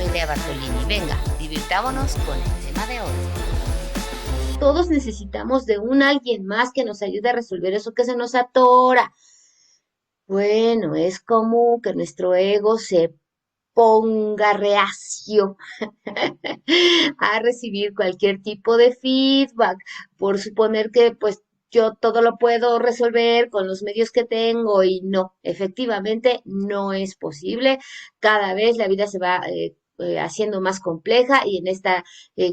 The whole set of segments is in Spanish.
soy Lea Bartolini. Venga, divirtámonos con el tema de hoy. Todos necesitamos de un alguien más que nos ayude a resolver eso que se nos atora. Bueno, es común que nuestro ego se ponga reacio a recibir cualquier tipo de feedback, por suponer que pues yo todo lo puedo resolver con los medios que tengo y no, efectivamente no es posible. Cada vez la vida se va haciendo más compleja y en esta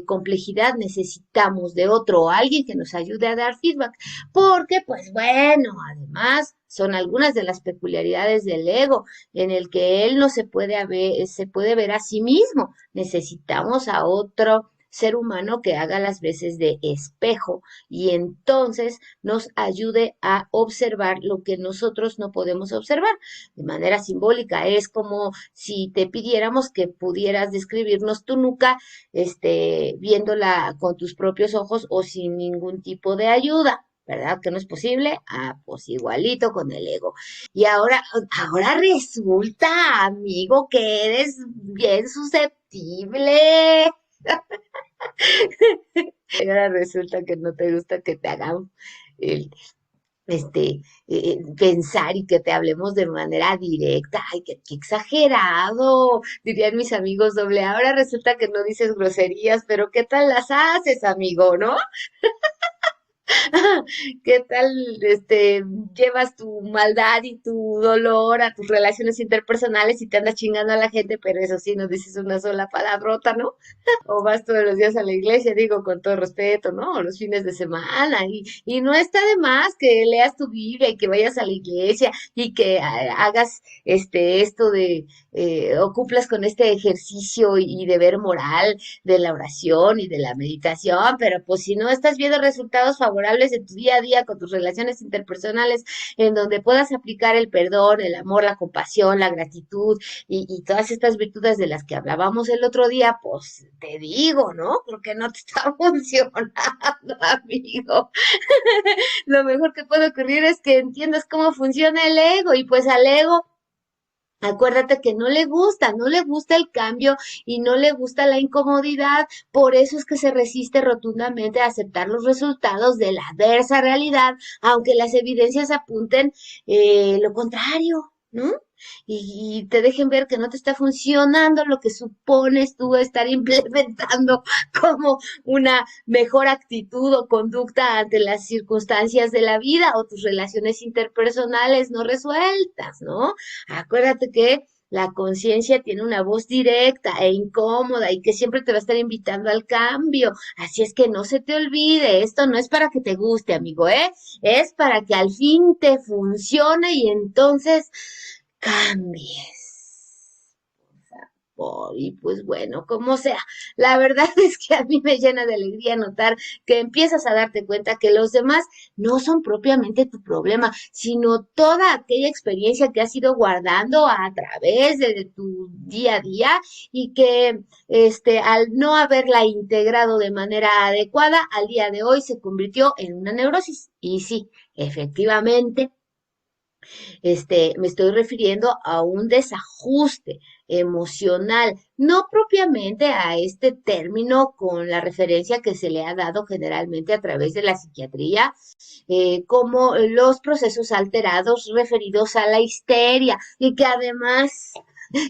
complejidad necesitamos de otro o alguien que nos ayude a dar feedback, porque pues bueno, además son algunas de las peculiaridades del ego en el que él no se puede ver a sí mismo. Necesitamos a otro ser humano que haga las veces de espejo y entonces nos ayude a observar lo que nosotros no podemos observar. De manera simbólica, es como si te pidiéramos que pudieras describirnos tu nuca, viéndola con tus propios ojos o sin ningún tipo de ayuda. ¿Verdad que no es posible? Ah, pues igualito con el ego. Y ahora resulta, amigo, que eres bien susceptible. Ahora resulta que no te gusta que te hagan el, pensar y que te hablemos de manera directa. Ay, qué exagerado, dirían mis amigos doble. Ahora resulta que no dices groserías, pero ¿qué tal las haces, amigo, no? ¿Qué tal, llevas tu maldad y tu dolor a tus relaciones interpersonales y te andas chingando a la gente, pero eso sí, no dices una sola palabrota, ¿no? O vas todos los días a la iglesia, digo, con todo respeto, ¿no? O los fines de semana, y no está de más que leas tu Biblia y que vayas a la iglesia y que hagas esto de, o cumplas con este ejercicio y deber moral de la oración y de la meditación, pero pues si no estás viendo resultados favorables en tu día a día con tus relaciones interpersonales, en donde puedas aplicar el perdón, el amor, la compasión, la gratitud y todas estas virtudes de las que hablábamos el otro día, pues te digo, ¿no? Porque no te está funcionando, amigo. Lo mejor que puede ocurrir es que entiendas cómo funciona el ego y pues al ego acuérdate que no le gusta el cambio y no le gusta la incomodidad, por eso es que se resiste rotundamente a aceptar los resultados de la adversa realidad, aunque las evidencias apunten lo contrario, ¿no? Y te dejen ver que no te está funcionando lo que supones tú estar implementando como una mejor actitud o conducta ante las circunstancias de la vida o tus relaciones interpersonales no resueltas, ¿no? Acuérdate que la conciencia tiene una voz directa e incómoda y que siempre te va a estar invitando al cambio. Así es que no se te olvide, esto no es para que te guste, amigo, ¿eh? Es para que al fin te funcione y entonces cambies. Y pues bueno, como sea, la verdad es que a mí me llena de alegría notar que empiezas a darte cuenta que los demás no son propiamente tu problema, sino toda aquella experiencia que has ido guardando a través de tu día a día y que al no haberla integrado de manera adecuada, al día de hoy se convirtió en una neurosis. Y sí, efectivamente, me estoy refiriendo a un desajuste emocional, no propiamente a este término con la referencia que se le ha dado generalmente a través de la psiquiatría, como los procesos alterados referidos a la histeria y que además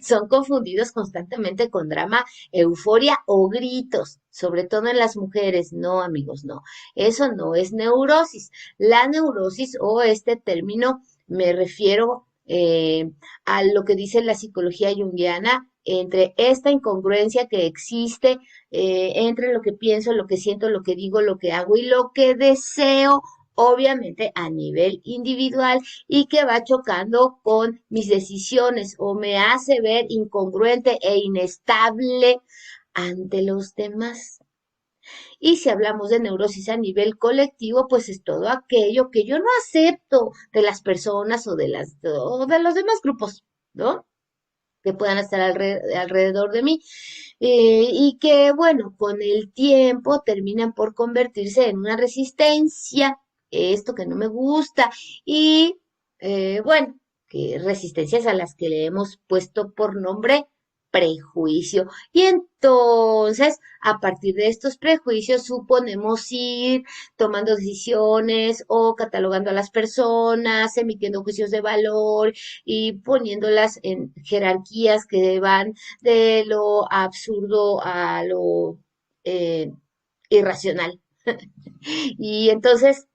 son confundidos constantemente con drama, euforia o gritos, sobre todo en las mujeres. No, amigos, no. Eso no es neurosis. La neurosis o este término me refiero a lo que dice la psicología junguiana entre esta incongruencia que existe entre lo que pienso, lo que siento, lo que digo, lo que hago y lo que deseo, obviamente a nivel individual y que va chocando con mis decisiones o me hace ver incongruente e inestable ante los demás. Y si hablamos de neurosis a nivel colectivo, pues es todo aquello que yo no acepto de las personas o de los demás grupos, ¿no? Que puedan estar alrededor de mí y que, bueno, con el tiempo terminan por convertirse en una resistencia, esto que no me gusta, y bueno, que resistencias a las que le hemos puesto por nombre prejuicio. Y entonces, a partir de estos prejuicios, suponemos ir tomando decisiones o catalogando a las personas, emitiendo juicios de valor y poniéndolas en jerarquías que van de lo absurdo a lo eh, irracional. Y entonces,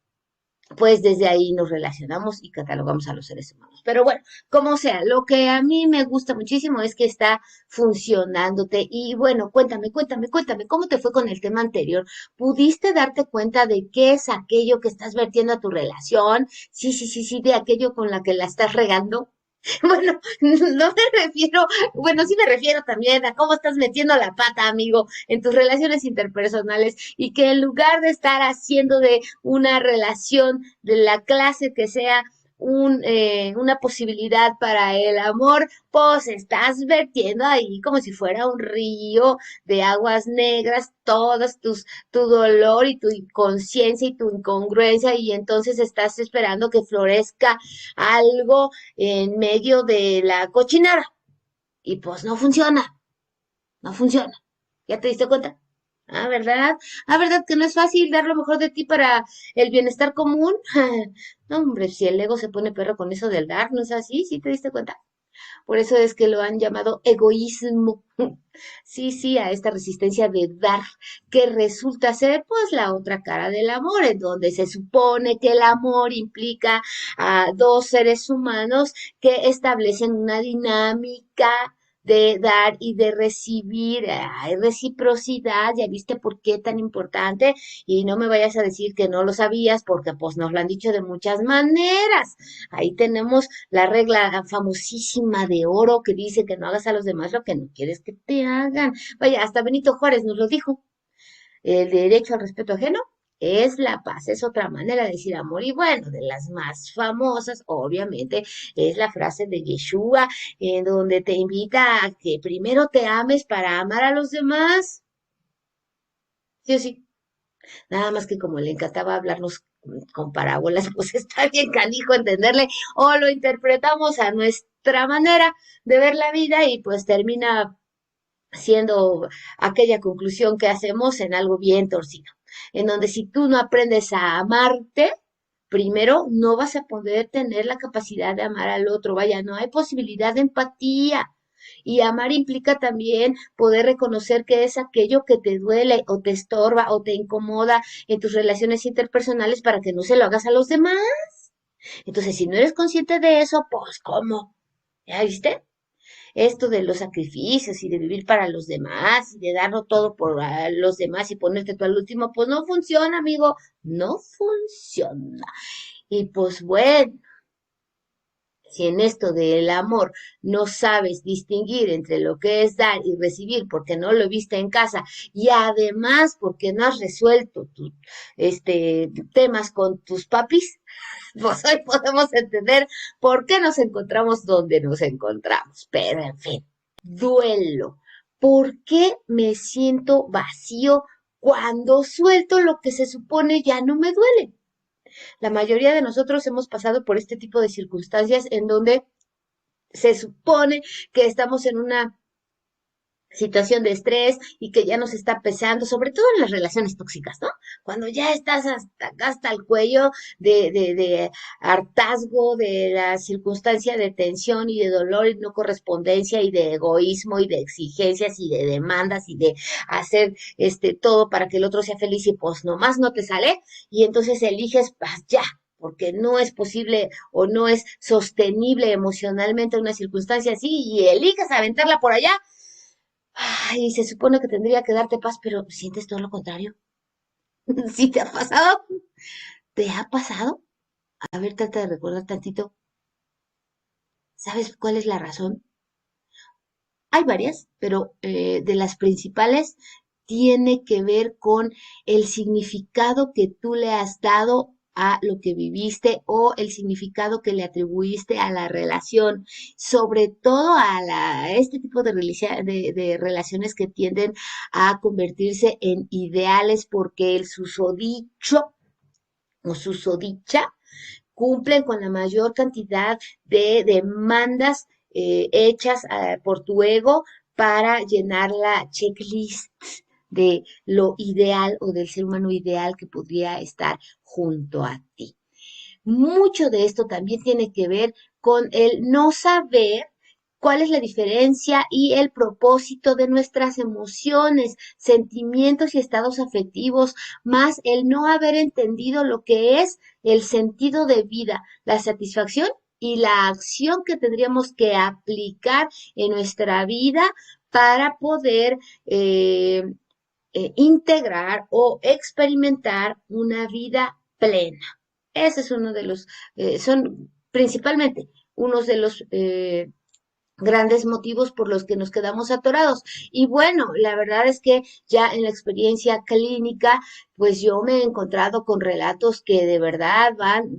pues desde ahí nos relacionamos y catalogamos a los seres humanos. Pero bueno, como sea, lo que a mí me gusta muchísimo es que está funcionándote. Y bueno, cuéntame, ¿cómo te fue con el tema anterior? ¿Pudiste darte cuenta de qué es aquello que estás vertiendo a tu relación? Sí, de aquello con la que la estás regando. Bueno, no me refiero, bueno, sí me refiero también a cómo estás metiendo la pata, amigo, en tus relaciones interpersonales y que en lugar de estar haciendo de una relación de la clase que sea una posibilidad para el amor, pues estás vertiendo ahí como si fuera un río de aguas negras, tu dolor y tu inconsciencia y tu incongruencia y entonces estás esperando que florezca algo en medio de la cochinada. Y pues no funciona. ¿Ya te diste cuenta? Ah, ¿verdad? Ah, ¿verdad que no es fácil dar lo mejor de ti para el bienestar común? No, hombre, si el ego se pone perro con eso del dar, ¿no es así? ¿Sí te diste cuenta? Por eso es que lo han llamado egoísmo. Sí, a esta resistencia de dar, que resulta ser pues la otra cara del amor, en donde se supone que el amor implica a dos seres humanos que establecen una dinámica de dar y de recibir. Hay reciprocidad, ya viste por qué tan importante, y no me vayas a decir que no lo sabías, porque pues nos lo han dicho de muchas maneras. Ahí tenemos la regla famosísima de oro que dice que no hagas a los demás lo que no quieres que te hagan. Vaya, hasta Benito Juárez nos lo dijo. El derecho al respeto ajeno es la paz, es otra manera de decir amor. Y bueno, de las más famosas, obviamente, es la frase de Yeshua, en donde te invita a que primero te ames para amar a los demás. Sí o sí. Nada más que como le encantaba hablarnos con parábolas, pues está bien canijo entenderle, o lo interpretamos a nuestra manera de ver la vida y pues termina siendo aquella conclusión que hacemos en algo bien torcido, en donde si tú no aprendes a amarte, primero no vas a poder tener la capacidad de amar al otro, vaya, no hay posibilidad de empatía. Y amar implica también poder reconocer que es aquello que te duele o te estorba o te incomoda en tus relaciones interpersonales para que no se lo hagas a los demás. Entonces, si no eres consciente de eso, pues ¿cómo? ¿Ya viste? Esto de los sacrificios y de vivir para los demás y de darlo todo por los demás y ponerte tú al último, pues no funciona, amigo, no funciona. Y pues bueno, si en esto del amor no sabes distinguir entre lo que es dar y recibir porque no lo viste en casa y además porque no has resuelto temas con tus papis, pues hoy podemos entender por qué nos encontramos donde nos encontramos. Pero en fin, duelo. ¿Por qué me siento vacío cuando suelto lo que se supone ya no me duele? La mayoría de nosotros hemos pasado por este tipo de circunstancias en donde se supone que estamos en una situación de estrés y que ya nos está pesando, sobre todo en las relaciones tóxicas, ¿no? Cuando ya estás hasta el cuello de hartazgo, de la circunstancia de tensión y de dolor y no correspondencia y de egoísmo y de exigencias y de demandas y de hacer todo para que el otro sea feliz y pues nomás no te sale y entonces eliges ya, porque no es posible o no es sostenible emocionalmente una circunstancia así y eliges aventarla por allá. Ay, se supone que tendría que darte paz, pero sientes todo lo contrario. ¿Sí te ha pasado? ¿Te ha pasado? A ver, trata de recordar tantito. ¿Sabes cuál es la razón? Hay varias, pero de las principales tiene que ver con el significado que tú le has dado a lo que viviste o el significado que le atribuiste a la relación, sobre todo a este tipo de relaciones que tienden a convertirse en ideales porque el susodicho o susodicha cumplen con la mayor cantidad de demandas hechas por tu ego para llenar la checklist de lo ideal o del ser humano ideal que podría estar junto a ti. Mucho de esto también tiene que ver con el no saber cuál es la diferencia y el propósito de nuestras emociones, sentimientos y estados afectivos, más el no haber entendido lo que es el sentido de vida, la satisfacción y la acción que tendríamos que aplicar en nuestra vida para poder integrar o experimentar una vida plena. Ese es uno de los, son principalmente unos de los grandes motivos por los que nos quedamos atorados. Y bueno, la verdad es que ya en la experiencia clínica, pues yo me he encontrado con relatos que de verdad van,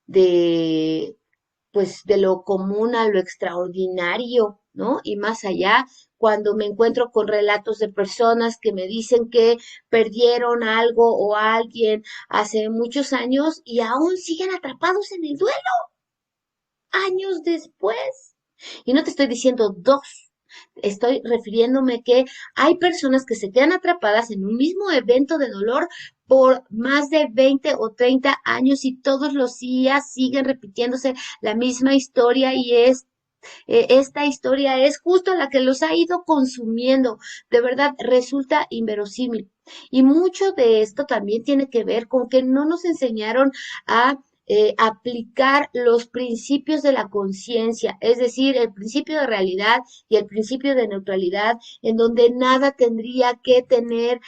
de pues de lo común a lo extraordinario, ¿no? Y más allá, cuando me encuentro con relatos de personas que me dicen que perdieron algo o a alguien hace muchos años y aún siguen atrapados en el duelo años después. Y no te estoy diciendo dos, estoy refiriéndome que hay personas que se quedan atrapadas en un mismo evento de dolor por más de 20 o 30 años y todos los días siguen repitiéndose la misma historia y esta historia es justo la que los ha ido consumiendo. De verdad, resulta inverosímil. Y mucho de esto también tiene que ver con que no nos enseñaron a aplicar los principios de la conciencia, es decir, el principio de realidad y el principio de neutralidad, en donde nada tendría que tener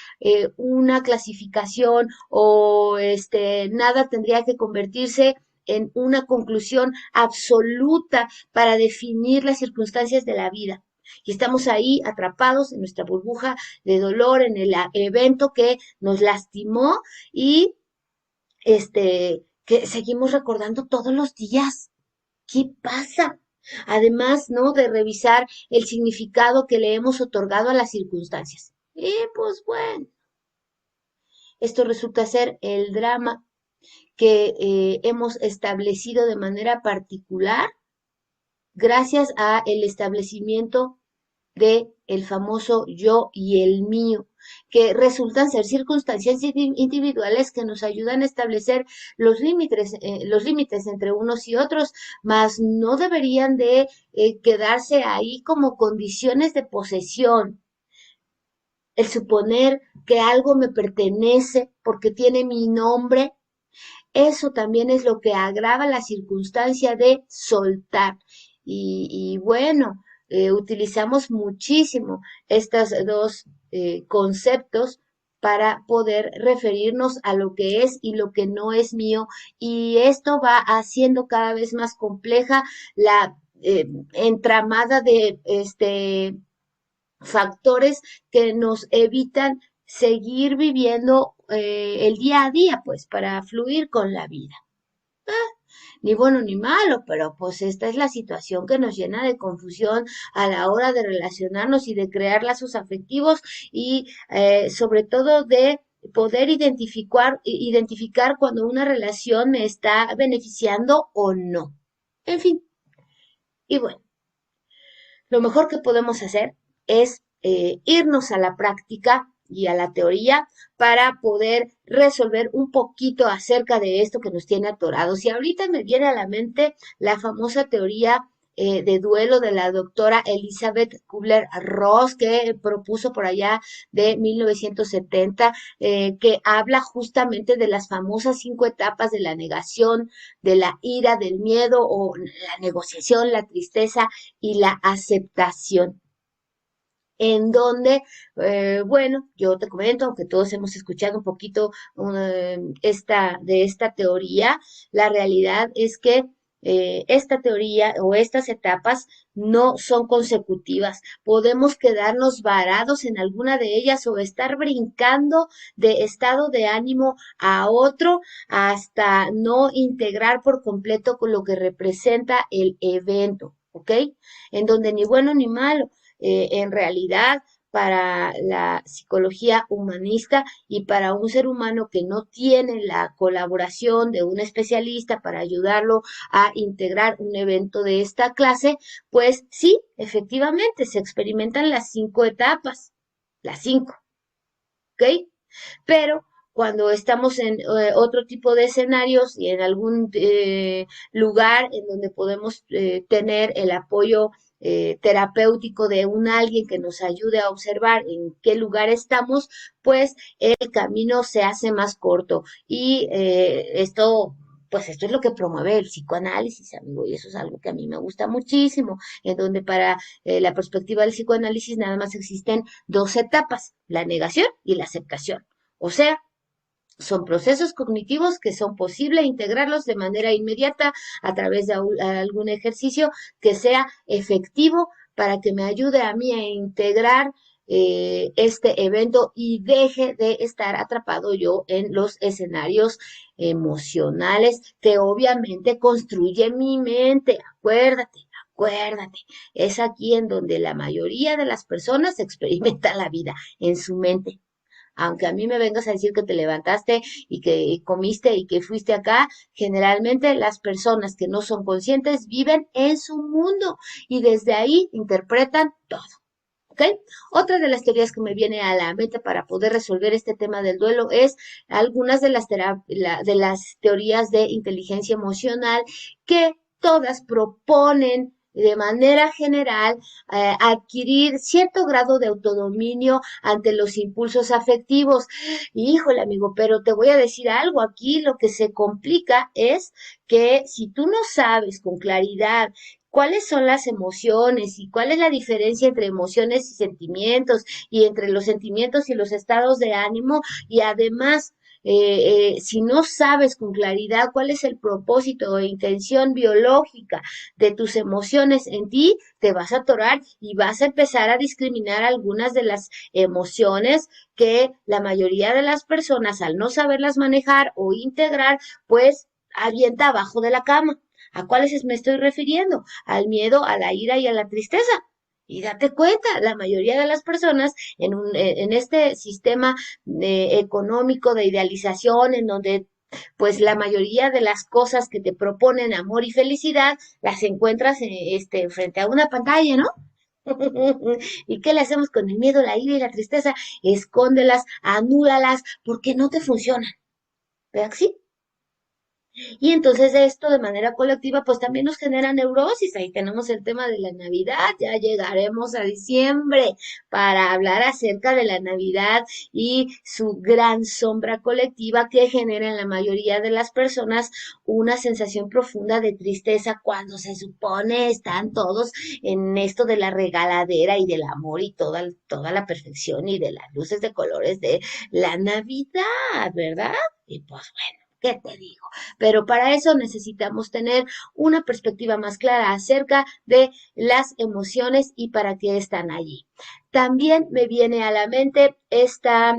una clasificación o nada tendría que convertirse en una conclusión absoluta para definir las circunstancias de la vida. Y estamos ahí atrapados en nuestra burbuja de dolor, en el evento que nos lastimó y que seguimos recordando todos los días. ¿Qué pasa? Además, ¿no? De revisar el significado que le hemos otorgado a las circunstancias. Y pues bueno, esto resulta ser el drama que hemos establecido de manera particular gracias a el establecimiento de el famoso yo y el mío, que resultan ser circunstancias individuales que nos ayudan a establecer los límites entre unos y otros, mas no deberían de quedarse ahí como condiciones de posesión. El suponer que algo me pertenece porque tiene mi nombre, eso también es lo que agrava la circunstancia de soltar. Y bueno, utilizamos muchísimo estos dos conceptos para poder referirnos a lo que es y lo que no es mío. Y esto va haciendo cada vez más compleja la entramada de factores que nos evitan seguir viviendo el día a día, pues, para fluir con la vida. Ni bueno ni malo, pero pues esta es la situación que nos llena de confusión a la hora de relacionarnos y de crear lazos afectivos y sobre todo de poder identificar cuando una relación me está beneficiando o no. En fin, y bueno, lo mejor que podemos hacer es irnos a la práctica y a la teoría para poder resolver un poquito acerca de esto que nos tiene atorados. Y ahorita me viene a la mente la famosa teoría de duelo de la doctora Elizabeth Kubler-Ross que propuso por allá de 1970, que habla justamente de las famosas 5 etapas de la negación, de la ira, del miedo o la negociación, la tristeza y la aceptación en donde, bueno, yo te comento, aunque todos hemos escuchado un poquito de esta teoría, la realidad es que esta teoría o estas etapas no son consecutivas. Podemos quedarnos varados en alguna de ellas o estar brincando de estado de ánimo a otro hasta no integrar por completo con lo que representa el evento, ¿ok? En donde ni bueno ni malo en realidad para la psicología humanista y para un ser humano que no tiene la colaboración de un especialista para ayudarlo a integrar un evento de esta clase, pues sí, efectivamente, se experimentan las 5 etapas, las 5, ¿ok? Pero cuando estamos en otro tipo de escenarios y en algún lugar en donde podemos tener el apoyo terapéutico de un alguien que nos ayude a observar en qué lugar estamos, pues el camino se hace más corto y pues esto es lo que promueve el psicoanálisis, amigo, y eso es algo que a mí me gusta muchísimo, en donde para la perspectiva del psicoanálisis nada más existen 2 etapas, la negación y la aceptación. O sea, son procesos cognitivos que son posible integrarlos de manera inmediata a través de algún ejercicio que sea efectivo para que me ayude a mí a integrar este evento y deje de estar atrapado yo en los escenarios emocionales que obviamente construye mi mente. Acuérdate. Acuérdate, es aquí en donde la mayoría de las personas experimenta la vida, en su mente. Aunque a mí me vengas a decir que te levantaste y que comiste y que fuiste acá, generalmente las personas que no son conscientes viven en su mundo y desde ahí interpretan todo. ¿Ok? Otra de las teorías que me viene a la mente para poder resolver este tema del duelo es algunas de de las teorías de inteligencia emocional que todas proponen de manera general adquirir cierto grado de autodominio ante los impulsos afectivos. Híjole, amigo, pero te voy a decir algo, aquí lo que se complica es que si tú no sabes con claridad cuáles son las emociones y cuál es la diferencia entre emociones y sentimientos y entre los sentimientos y los estados de ánimo y además si no sabes con claridad cuál es el propósito o intención biológica de tus emociones en ti, te vas a atorar y vas a empezar a discriminar algunas de las emociones que la mayoría de las personas al no saberlas manejar o integrar, pues avienta abajo de la cama. ¿A cuáles me estoy refiriendo? Al miedo, a la ira y a la tristeza. Y date cuenta, la mayoría de las personas en este sistema económico de idealización, en donde pues la mayoría de las cosas que te proponen amor y felicidad las encuentras frente a una pantalla, ¿no? ¿Y qué le hacemos con el miedo, la ira y la tristeza? Escóndelas, anúlalas, porque no te funcionan. ¿Verdad que sí? Y entonces esto de manera colectiva pues también nos genera neurosis. Ahí tenemos el tema de la Navidad, ya llegaremos a diciembre para hablar acerca de la Navidad y su gran sombra colectiva que genera en la mayoría de las personas una sensación profunda de tristeza cuando se supone están todos en esto de la regaladera y del amor y toda la perfección y de las luces de colores de la Navidad, ¿verdad? Y pues bueno. ¿Qué te digo? Pero para eso necesitamos tener una perspectiva más clara acerca de las emociones y para qué están allí. También me viene a la mente esta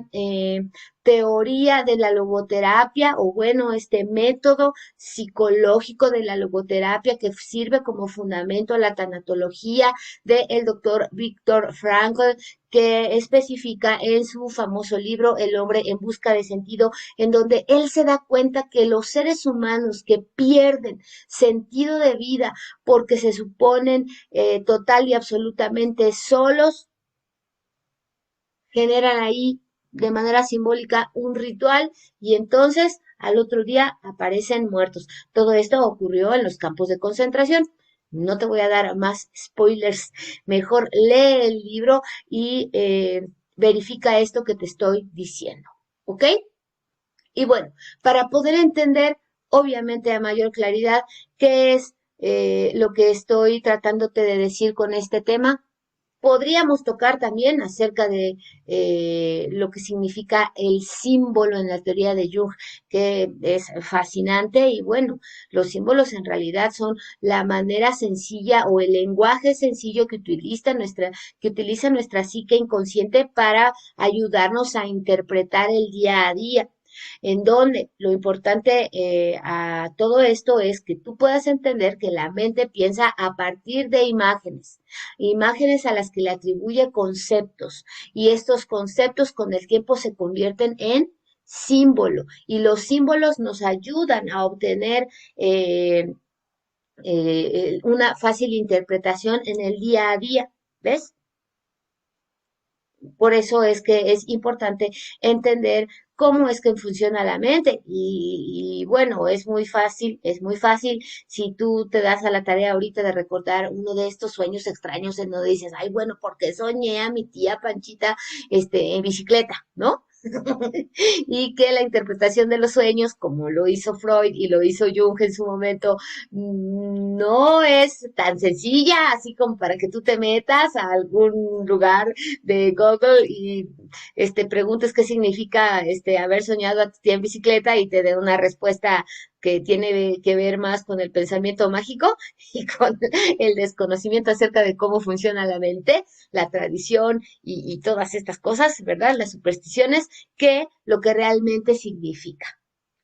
teoría de la logoterapia o bueno, este método psicológico de la logoterapia que sirve como fundamento a la tanatología del doctor Viktor Frankl, que especifica en su famoso libro El hombre en busca de sentido, en donde él se da cuenta que los seres humanos que pierden sentido de vida porque se suponen total y absolutamente solos, generan ahí de manera simbólica un ritual y entonces al otro día aparecen muertos. Todo esto ocurrió en los campos de concentración. No te voy a dar más spoilers. Mejor lee el libro y verifica esto que te estoy diciendo. ¿Ok? Y bueno, para poder entender, obviamente a mayor claridad, qué es lo que estoy tratándote de decir con este tema, podríamos tocar también acerca de lo que significa el símbolo en la teoría de Jung, que es fascinante y bueno, los símbolos en realidad son la manera sencilla o el lenguaje sencillo que utiliza nuestra psique inconsciente para ayudarnos a interpretar el día a día. en donde lo importante a todo esto es que tú puedas entender que la mente piensa a partir de imágenes, imágenes a las que le atribuye conceptos, y estos conceptos con el tiempo se convierten en símbolo, y los símbolos nos ayudan a obtener una fácil interpretación en el día a día, ¿ves? Por eso es que es importante entender cómo es que funciona la mente. Y bueno, es muy fácil si tú te das a la tarea ahorita de recordar uno de estos sueños extraños en donde dices, ay, bueno, porque soñé a mi tía Panchita, en bicicleta, ¿no? Y que la interpretación de los sueños, como lo hizo Freud y lo hizo Jung en su momento, no es tan sencilla, así como para que tú te metas a algún lugar de Google y preguntes qué significa haber soñado a tu tía en bicicleta y te dé una respuesta que tiene que ver más con el pensamiento mágico y con el desconocimiento acerca de cómo funciona la mente, la tradición y todas estas cosas, ¿verdad? Las supersticiones, que lo que realmente significa.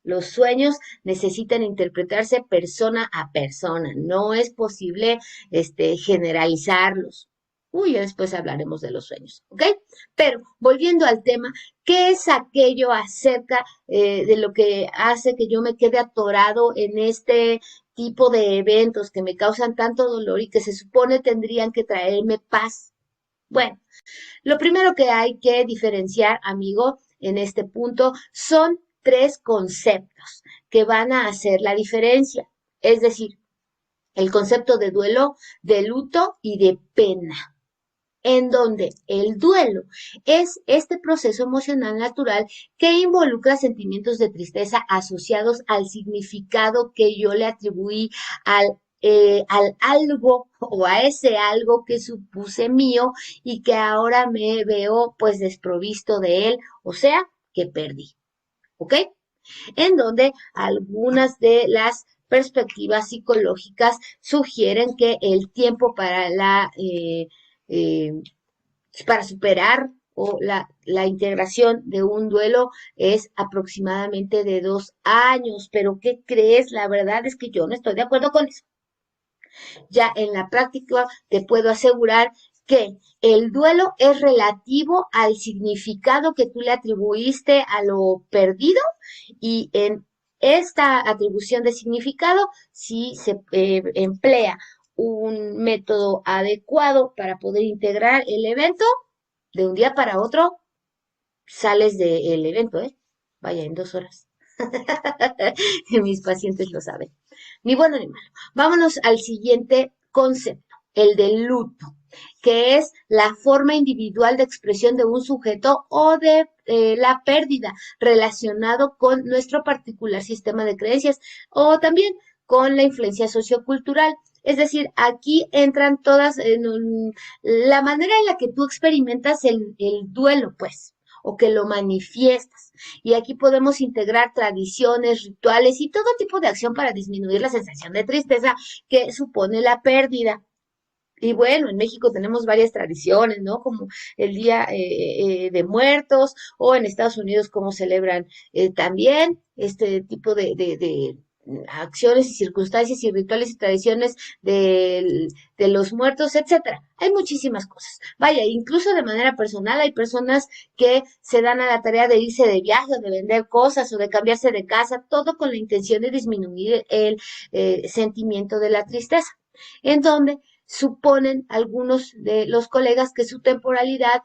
Los sueños necesitan interpretarse persona a persona. No es posible generalizarlos. Uy, ya después hablaremos de los sueños, ¿ok? Pero volviendo al tema, ¿qué es aquello acerca de lo que hace que yo me quede atorado en este tipo de eventos que me causan tanto dolor y que se supone tendrían que traerme paz? Bueno, lo primero que hay que diferenciar, amigo, en este punto son tres conceptos que van a hacer la diferencia. Es decir, el concepto de duelo, de luto y de pena, en donde el duelo es este proceso emocional natural que involucra sentimientos de tristeza asociados al significado que yo le atribuí al algo o a ese algo que supuse mío y que ahora me veo pues desprovisto de él, o sea, que perdí, ¿ok? En donde algunas de las perspectivas psicológicas sugieren que el tiempo eh, para superar o la integración de un duelo es aproximadamente de 2 años. Pero ¿qué crees? La verdad es que yo no estoy de acuerdo con eso. Ya en la práctica te puedo asegurar que el duelo es relativo al significado que tú le atribuiste a lo perdido, y en esta atribución de significado, si se emplea un método adecuado para poder integrar el evento, de un día para otro sales del evento, ¿eh? Vaya, en 2 horas. Mis pacientes lo saben. Ni bueno ni malo. Vámonos al siguiente concepto, el del luto, que es la forma individual de expresión de un sujeto o de la pérdida relacionado con nuestro particular sistema de creencias o también con la influencia sociocultural. Es decir, aquí entran todas la manera en la que tú experimentas el duelo, pues, o que lo manifiestas. Y aquí podemos integrar tradiciones, rituales y todo tipo de acción para disminuir la sensación de tristeza que supone la pérdida. Y bueno, en México tenemos varias tradiciones, ¿no? Como el Día de Muertos, o en Estados Unidos como celebran también este tipo de acciones y circunstancias y rituales y tradiciones de los muertos, etcétera. Hay muchísimas cosas. Vaya, incluso de manera personal hay personas que se dan a la tarea de irse de viaje o de vender cosas o de cambiarse de casa, todo con la intención de disminuir el sentimiento de la tristeza. En donde suponen algunos de los colegas que su temporalidad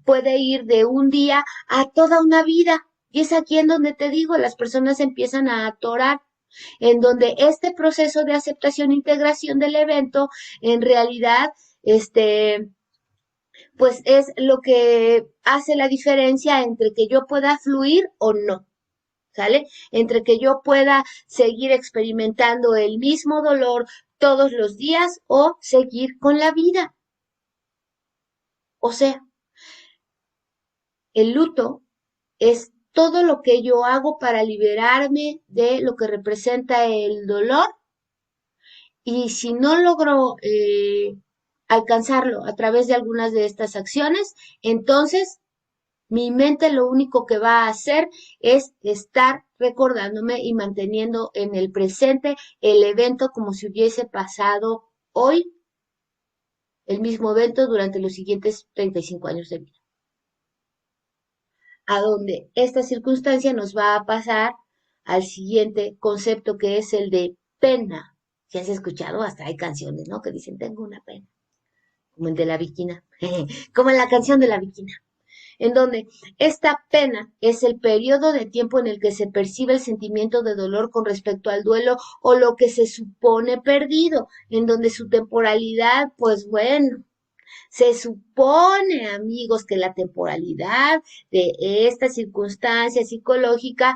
puede ir de un día a toda una vida. Y es aquí en donde te digo, las personas empiezan a atorar, en donde este proceso de aceptación e integración del evento, en realidad, pues es lo que hace la diferencia entre que yo pueda fluir o no. ¿Sale? Entre que yo pueda seguir experimentando el mismo dolor todos los días o seguir con la vida. O sea, el luto es todo lo que yo hago para liberarme de lo que representa el dolor, y si no logro alcanzarlo a través de algunas de estas acciones, entonces Mi mente lo único que va a hacer es estar recordándome y manteniendo en el presente el evento como si hubiese pasado hoy, el mismo evento durante los siguientes 35 años de vida. A donde esta circunstancia nos va a pasar al siguiente concepto, que es el de pena. Si has escuchado, hasta hay canciones, ¿no? Que dicen, tengo una pena, como el de la Bikina, como en la canción de la Bikina, en donde esta pena es el periodo de tiempo en el que se percibe el sentimiento de dolor con respecto al duelo o lo que se supone perdido, en donde su temporalidad, pues bueno, se supone, amigos, que la temporalidad de esta circunstancia psicológica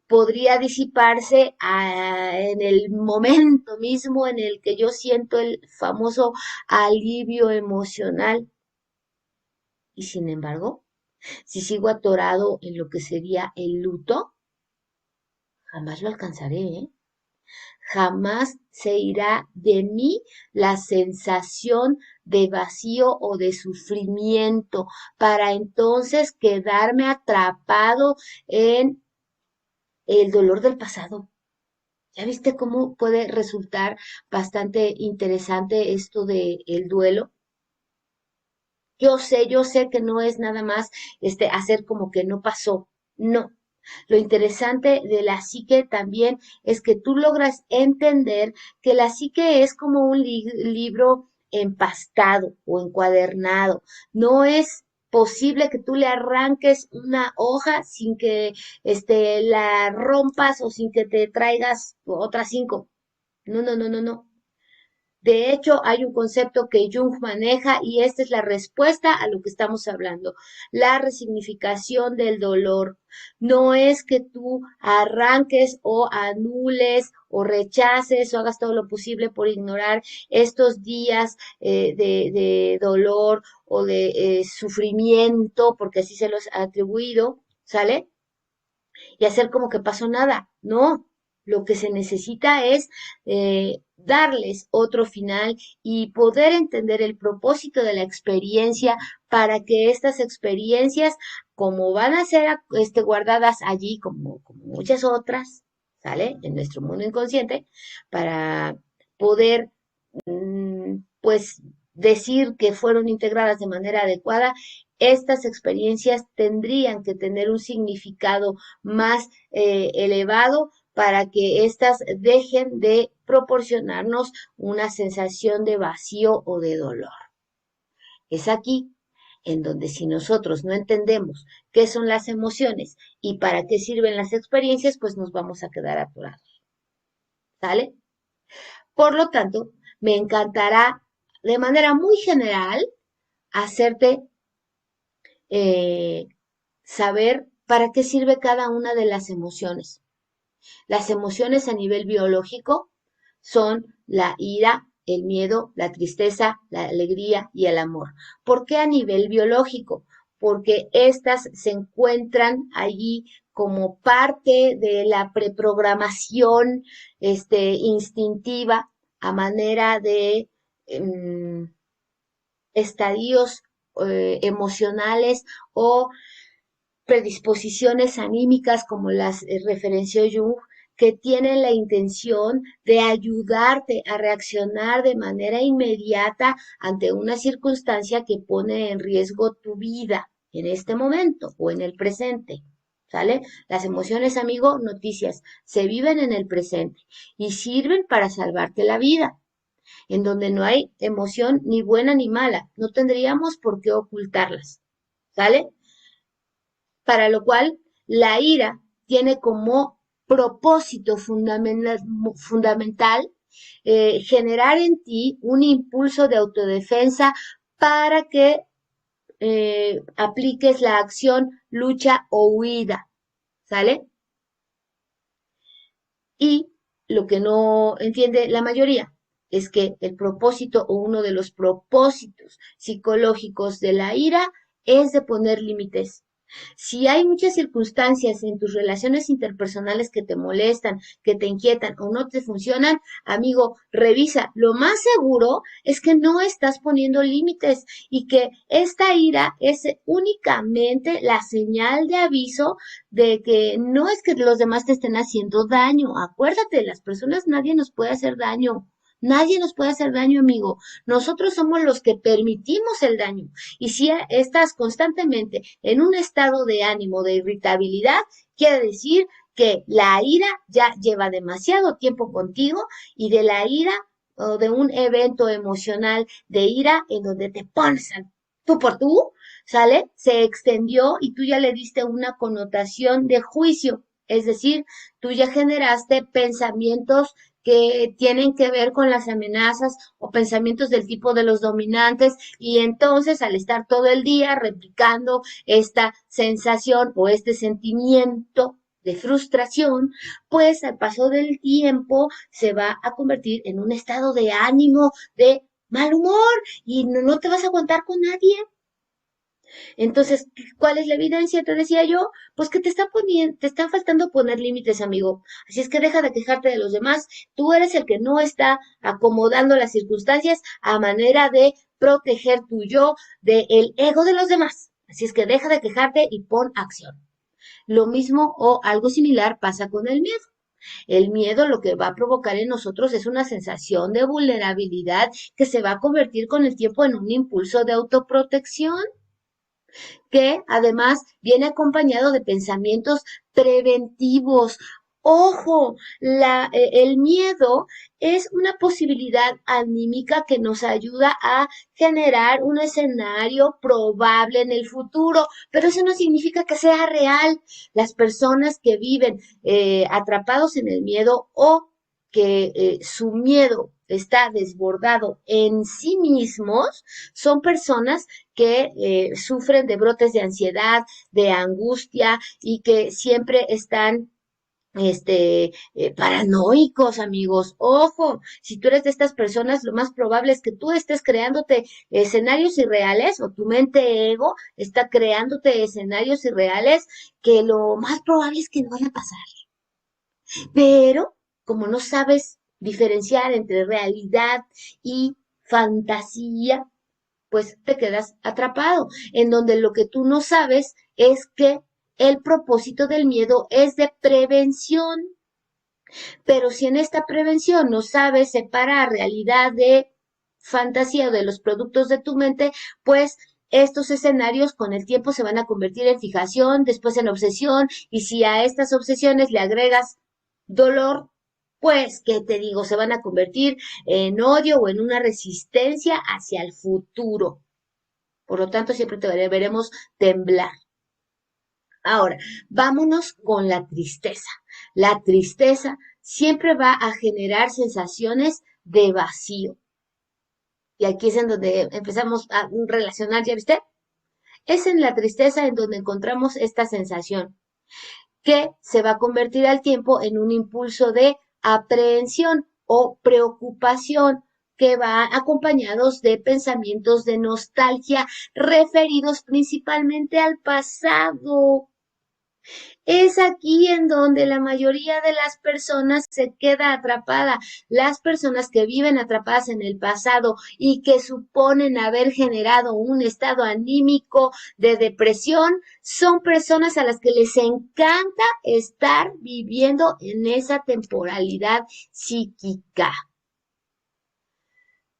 podría disiparse en el momento mismo en el que yo siento el famoso alivio emocional. Y sin embargo, si sigo atorado en lo que sería el luto, jamás lo alcanzaré, ¿eh? Jamás se irá de mí la sensación de vacío o de sufrimiento para entonces quedarme atrapado en el dolor del pasado. ¿Ya viste cómo puede resultar bastante interesante esto de el duelo? Yo sé que no es nada más hacer como que no pasó. No. Lo interesante de la psique también es que tú logras entender que la psique es como un libro empastado o encuadernado. No es posible que tú le arranques una hoja sin que la rompas o sin que te traigas otras cinco. No, no, no, no, no. De hecho, hay un concepto que Jung maneja y esta es la respuesta a lo que estamos hablando, la resignificación del dolor. No es que tú arranques o anules o rechaces o hagas todo lo posible por ignorar estos días de dolor o de sufrimiento, porque así se los ha atribuido, ¿sale? Y hacer como que pasó nada. No, lo que se necesita es darles otro final y poder entender el propósito de la experiencia para que estas experiencias, como van a ser guardadas allí como muchas otras, ¿sale? En nuestro mundo inconsciente, para poder, pues, decir que fueron integradas de manera adecuada, estas experiencias tendrían que tener un significado más elevado para que éstas dejen de proporcionarnos una sensación de vacío o de dolor. Es aquí en donde si nosotros no entendemos qué son las emociones y para qué sirven las experiencias, pues nos vamos a quedar atorados. ¿Sale? Por lo tanto, me encantará de manera muy general hacerte saber para qué sirve cada una de las emociones. Las emociones a nivel biológico son la ira, el miedo, la tristeza, la alegría y el amor. ¿Por qué a nivel biológico? Porque estas se encuentran allí como parte de la preprogramación instintiva a manera de estadios emocionales o predisposiciones anímicas como las referenció Jung, que tienen la intención de ayudarte a reaccionar de manera inmediata ante una circunstancia que pone en riesgo tu vida en este momento o en el presente. ¿Sale? Las emociones, amigo, noticias, se viven en el presente y sirven para salvarte la vida. En donde no hay emoción ni buena ni mala, no tendríamos por qué ocultarlas. ¿Sale? Para lo cual la ira tiene como propósito fundamental generar en ti un impulso de autodefensa para que apliques la acción lucha o huida, ¿sale? Y lo que no entiende la mayoría es que el propósito o uno de los propósitos psicológicos de la ira es de poner límites. Si hay muchas circunstancias en tus relaciones interpersonales que te molestan, que te inquietan o no te funcionan, amigo, revisa. Lo más seguro es que no estás poniendo límites y que esta ira es únicamente la señal de aviso de que no es que los demás te estén haciendo daño. Acuérdate, las personas nadie nos puede hacer daño. Nadie nos puede hacer daño, amigo. Nosotros somos los que permitimos el daño. Y si estás constantemente en un estado de ánimo, de irritabilidad, quiere decir que la ira ya lleva demasiado tiempo contigo y de la ira o de un evento emocional de ira en donde te pones al tú por tú, ¿sale? Se extendió y tú ya le diste una connotación de juicio. Es decir, tú ya generaste pensamientos que tienen que ver con las amenazas o pensamientos del tipo de los dominantes y entonces al estar todo el día replicando esta sensación o este sentimiento de frustración, pues al paso del tiempo se va a convertir en un estado de ánimo, de mal humor y no te vas a aguantar con nadie. Entonces, ¿cuál es la evidencia? Te decía yo, pues que te está faltando poner límites, amigo. Así es que deja de quejarte de los demás. Tú eres el que no está acomodando las circunstancias a manera de proteger tu yo del ego de los demás. Así es que deja de quejarte y pon acción. Lo mismo o algo similar pasa con el miedo. El miedo lo que va a provocar en nosotros es una sensación de vulnerabilidad que se va a convertir con el tiempo en un impulso de autoprotección que además viene acompañado de pensamientos preventivos. Ojo, el miedo es una posibilidad anímica que nos ayuda a generar un escenario probable en el futuro, pero eso no significa que sea real. Las personas que viven atrapados en el miedo o que su miedo está desbordado en sí mismos, son personas que sufren de brotes de ansiedad, de angustia y que siempre están paranoicos, amigos. Ojo, si tú eres de estas personas, lo más probable es que tú estés creándote escenarios irreales o tu mente ego está creándote escenarios irreales que lo más probable es que no van a pasar. Pero como no sabes diferenciar entre realidad y fantasía, pues te quedas atrapado, en donde lo que tú no sabes es que el propósito del miedo es de prevención, pero si en esta prevención no sabes separar realidad de fantasía o de los productos de tu mente, pues estos escenarios con el tiempo se van a convertir en fijación, después en obsesión, y si a estas obsesiones le agregas dolor, pues, ¿qué te digo? Se van a convertir en odio o en una resistencia hacia el futuro. Por lo tanto, siempre te veremos temblar. Ahora, vámonos con la tristeza. La tristeza siempre va a generar sensaciones de vacío. Y aquí es en donde empezamos a relacionar, ¿ya viste? Es en la tristeza en donde encontramos esta sensación que se va a convertir al tiempo en un impulso de aprehensión o preocupación que va acompañados de pensamientos de nostalgia referidos principalmente al pasado. Es aquí en donde la mayoría de las personas se queda atrapada. Las personas que viven atrapadas en el pasado y que suponen haber generado un estado anímico de depresión, son personas a las que les encanta estar viviendo en esa temporalidad psíquica.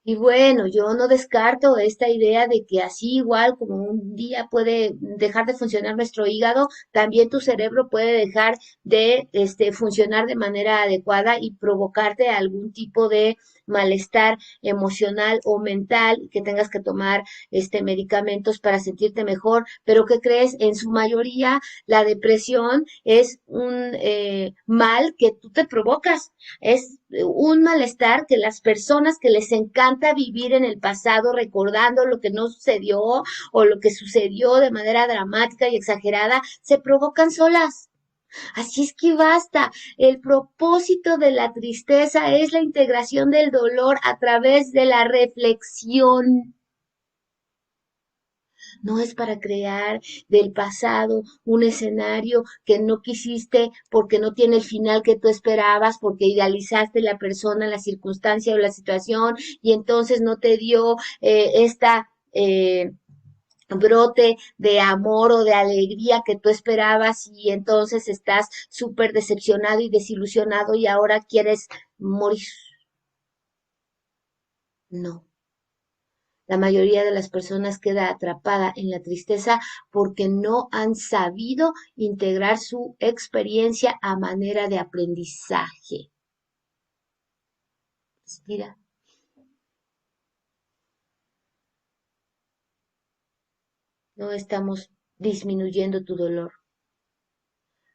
Y bueno, yo no descarto esta idea de que así igual como un día puede dejar de funcionar nuestro hígado, también tu cerebro puede dejar de funcionar de manera adecuada y provocarte algún tipo de malestar emocional o mental, que tengas que tomar medicamentos para sentirte mejor, pero ¿qué crees? En su mayoría la depresión es un mal que tú te provocas, es un malestar que las personas que les encanta vivir en el pasado recordando lo que no sucedió o lo que sucedió de manera dramática y exagerada, se provocan solas. Así es que basta. El propósito de la tristeza es la integración del dolor a través de la reflexión. No es para crear del pasado un escenario que no quisiste porque no tiene el final que tú esperabas, porque idealizaste la persona, la circunstancia o la situación y entonces no te dio esta brote de amor o de alegría que tú esperabas y entonces estás súper decepcionado y desilusionado y ahora quieres morir. No. La mayoría de las personas queda atrapada en la tristeza porque no han sabido integrar su experiencia a manera de aprendizaje. Respira. No estamos disminuyendo tu dolor.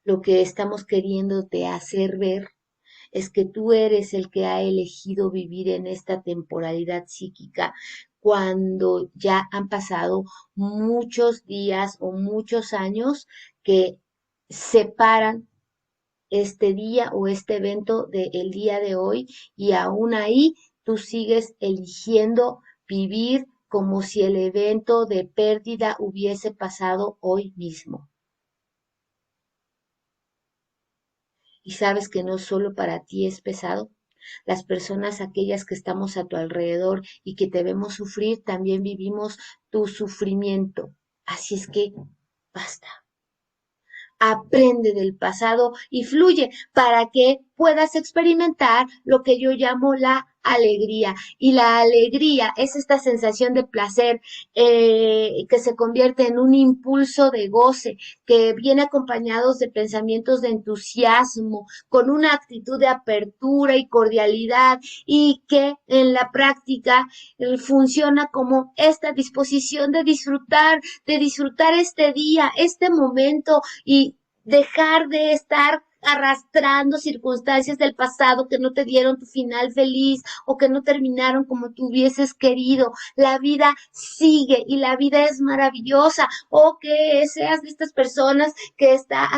Lo que estamos queriéndote hacer ver es que tú eres el que ha elegido vivir en esta temporalidad psíquica cuando ya han pasado muchos días o muchos años que separan este día o este evento del día de hoy y aún ahí tú sigues eligiendo vivir como si el evento de pérdida hubiese pasado hoy mismo. Y sabes que no solo para ti es pesado. Las personas, aquellas que estamos a tu alrededor y que te vemos sufrir, también vivimos tu sufrimiento. Así es que basta. Aprende del pasado y fluye para que puedas experimentar lo que yo llamo la alegría. Y la alegría es esta sensación de placer que se convierte en un impulso de goce, que viene acompañados de pensamientos de entusiasmo, con una actitud de apertura y cordialidad, y que en la práctica funciona como esta disposición de disfrutar este día, este momento, y dejar de estar arrastrando circunstancias del pasado que no te dieron tu final feliz o que no terminaron como tú hubieses querido. La vida sigue y la vida es maravillosa. O que seas de estas personas que está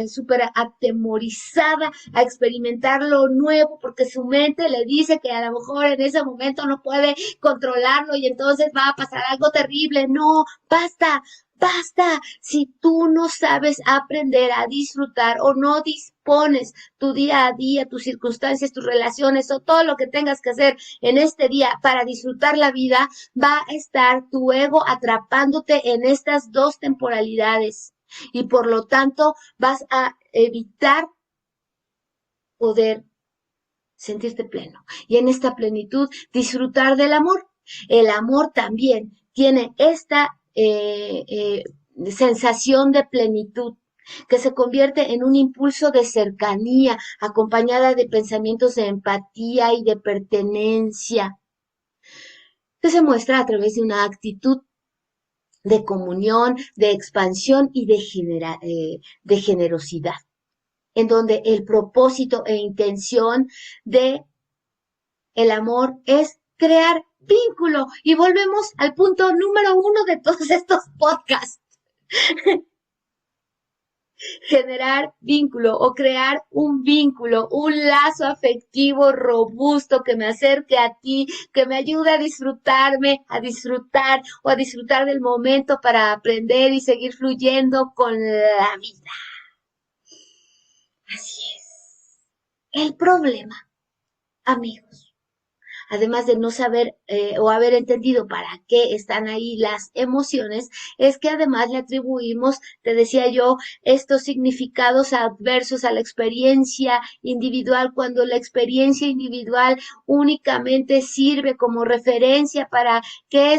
súper atemorizada a experimentar lo nuevo porque su mente le dice que a lo mejor en ese momento no puede controlarlo y entonces va a pasar algo terrible. No, basta. Basta, si tú no sabes aprender a disfrutar o no dispones tu día a día, tus circunstancias, tus relaciones o todo lo que tengas que hacer en este día para disfrutar la vida, va a estar tu ego atrapándote en estas dos temporalidades y por lo tanto vas a evitar poder sentirte pleno y en esta plenitud disfrutar del amor. El amor también tiene esta sensación de plenitud que se convierte en un impulso de cercanía acompañada de pensamientos de empatía y de pertenencia que se muestra a través de una actitud de comunión, de expansión y de generosidad, en donde el propósito e intención de el amor es crear vínculo. Y volvemos al punto número 1 de todos estos podcasts. Generar vínculo o crear un vínculo, un lazo afectivo robusto que me acerque a ti, que me ayude a disfrutarme, a disfrutar o a disfrutar del momento para aprender y seguir fluyendo con la vida. Así es. El problema, amigos, además de no saber o haber entendido para qué están ahí las emociones, es que además le atribuimos, te decía yo, estos significados adversos a la experiencia individual, cuando la experiencia individual únicamente sirve como referencia para que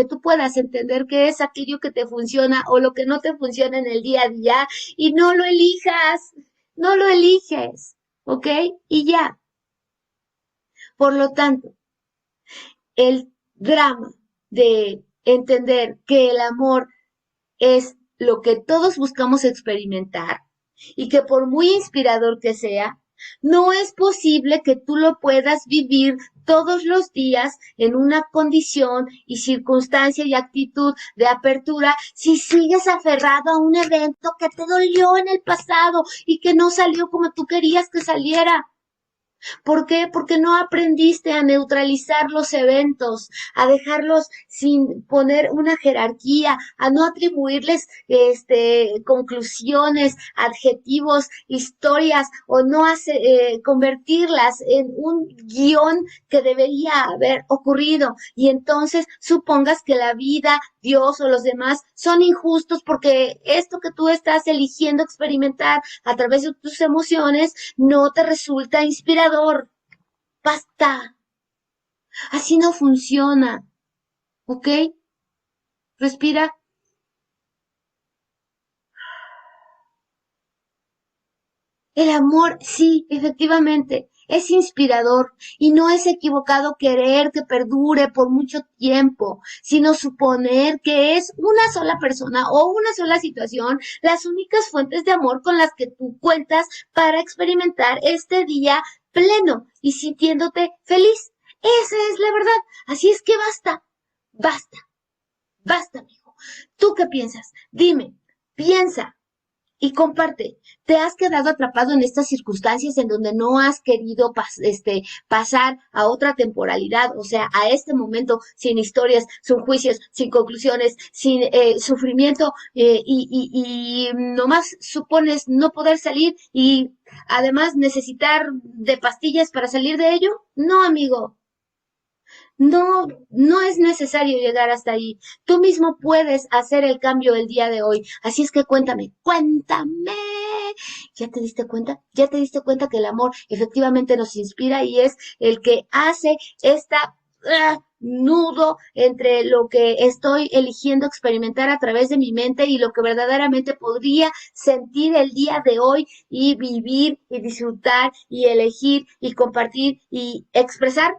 tú puedas entender qué es aquello que te funciona o lo que no te funciona en el día a día, y no lo elijas, no lo eliges, ¿ok? Y ya. Por lo tanto, el drama de entender que el amor es lo que todos buscamos experimentar y que por muy inspirador que sea, no es posible que tú lo puedas vivir todos los días en una condición y circunstancia y actitud de apertura si sigues aferrado a un evento que te dolió en el pasado y que no salió como tú querías que saliera. ¿Por qué? Porque no aprendiste a neutralizar los eventos, a dejarlos sin poner una jerarquía, a no atribuirles conclusiones, adjetivos, historias o no convertirlas en un guión que debería haber ocurrido. Y entonces supongas que la vida, Dios o los demás son injustos porque esto que tú estás eligiendo experimentar a través de tus emociones no te resulta inspirador. Basta. Así no funciona. ¿Ok? Respira. El amor, sí, efectivamente, es inspirador y no es equivocado querer que perdure por mucho tiempo, sino suponer que es una sola persona o una sola situación las únicas fuentes de amor con las que tú cuentas para experimentar este día pleno y sintiéndote feliz. Esa es la verdad. Así es que basta, basta, basta, mijo. ¿Tú qué piensas? Dime, piensa. Y comparte, ¿te has quedado atrapado en estas circunstancias en donde no has querido pasar a otra temporalidad, o sea, a este momento sin historias, sin juicios, sin conclusiones, sin sufrimiento y nomás supones no poder salir y además necesitar de pastillas para salir de ello? No, amigo. No, no es necesario llegar hasta ahí. Tú mismo puedes hacer el cambio el día de hoy. Así es que cuéntame, cuéntame. ¿Ya te diste cuenta? ¿Ya te diste cuenta que el amor efectivamente nos inspira y es el que hace esta nudo entre lo que estoy eligiendo experimentar a través de mi mente y lo que verdaderamente podría sentir el día de hoy y vivir y disfrutar y elegir y compartir y expresar?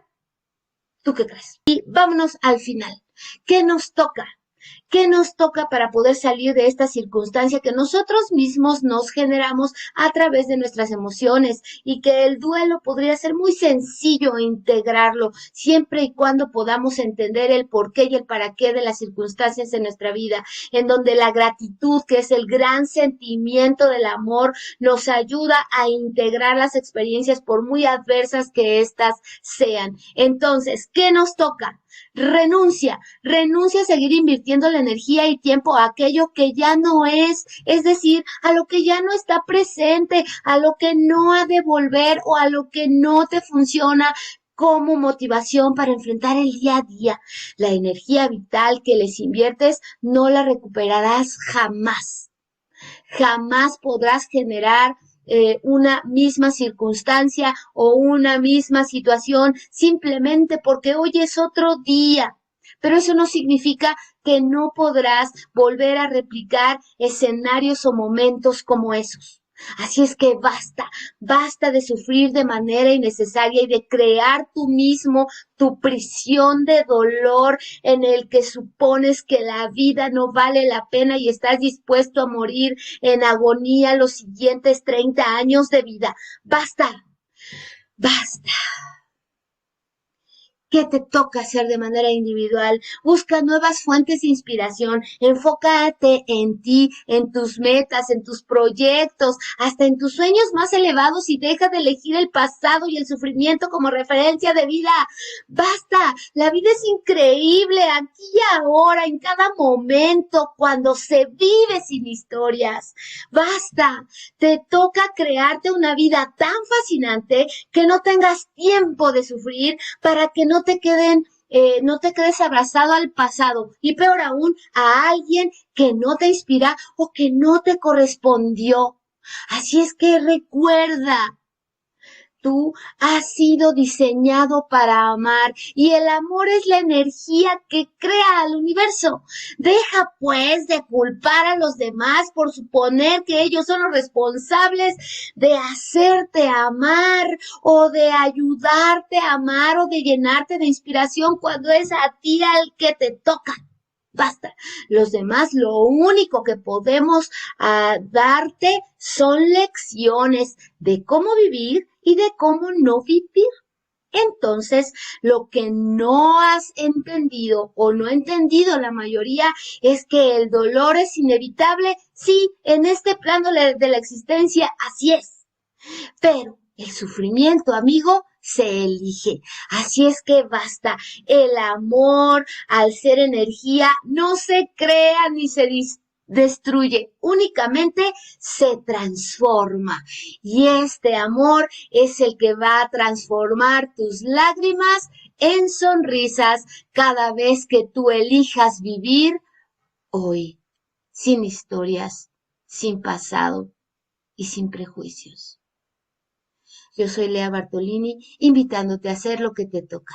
¿Tú qué crees? Y vámonos al final. ¿Qué nos toca? ¿Qué nos toca para poder salir de esta circunstancia que nosotros mismos nos generamos a través de nuestras emociones y que el duelo podría ser muy sencillo integrarlo siempre y cuando podamos entender el porqué y el para qué de las circunstancias en nuestra vida, en donde la gratitud, que es el gran sentimiento del amor, nos ayuda a integrar las experiencias por muy adversas que éstas sean. Entonces, ¿qué nos toca? Renuncia a seguir invirtiendo la energía y tiempo a aquello que ya no es decir, a lo que ya no está presente, a lo que no ha de volver o a lo que no te funciona como motivación para enfrentar el día a día. La energía vital que les inviertes no la recuperarás jamás. Jamás podrás generar una misma circunstancia o una misma situación simplemente porque hoy es otro día. Pero eso no significa que no podrás volver a replicar escenarios o momentos como esos. Así es que basta de sufrir de manera innecesaria y de crear tú mismo tu prisión de dolor en el que supones que la vida no vale la pena y estás dispuesto a morir en agonía los siguientes 30 años de vida. Basta. ¿Qué te toca hacer de manera individual? Busca nuevas fuentes de inspiración, enfócate en ti, en tus metas, en tus proyectos, hasta en tus sueños más elevados y deja de elegir el pasado y el sufrimiento como referencia de vida. Basta, la vida es increíble aquí y ahora, en cada momento, cuando se vive sin historias. Basta, te toca crearte una vida tan fascinante que no tengas tiempo de sufrir para que no te quedes abrazado al pasado y peor aún a alguien que no te inspira o que no te correspondió. Así es que recuerda, tú has sido diseñado para amar y el amor es la energía que crea al universo. Deja pues de culpar a los demás por suponer que ellos son los responsables de hacerte amar o de ayudarte a amar o de llenarte de inspiración cuando es a ti al que te toca. Basta. Los demás lo único que podemos darte son lecciones de cómo vivir y de cómo no vivir. Entonces, lo que no has entendido o no ha entendido la mayoría es que el dolor es inevitable. Sí, en este plano de la existencia, así es. Pero El sufrimiento, amigo, se elige. Así es que basta. El amor, al ser energía, no se crea ni se destruye, únicamente se transforma. Y este amor es el que va a transformar tus lágrimas en sonrisas cada vez que tú elijas vivir hoy, sin historias, sin pasado y sin prejuicios. Yo soy Lea Bartolini, invitándote a hacer lo que te toca.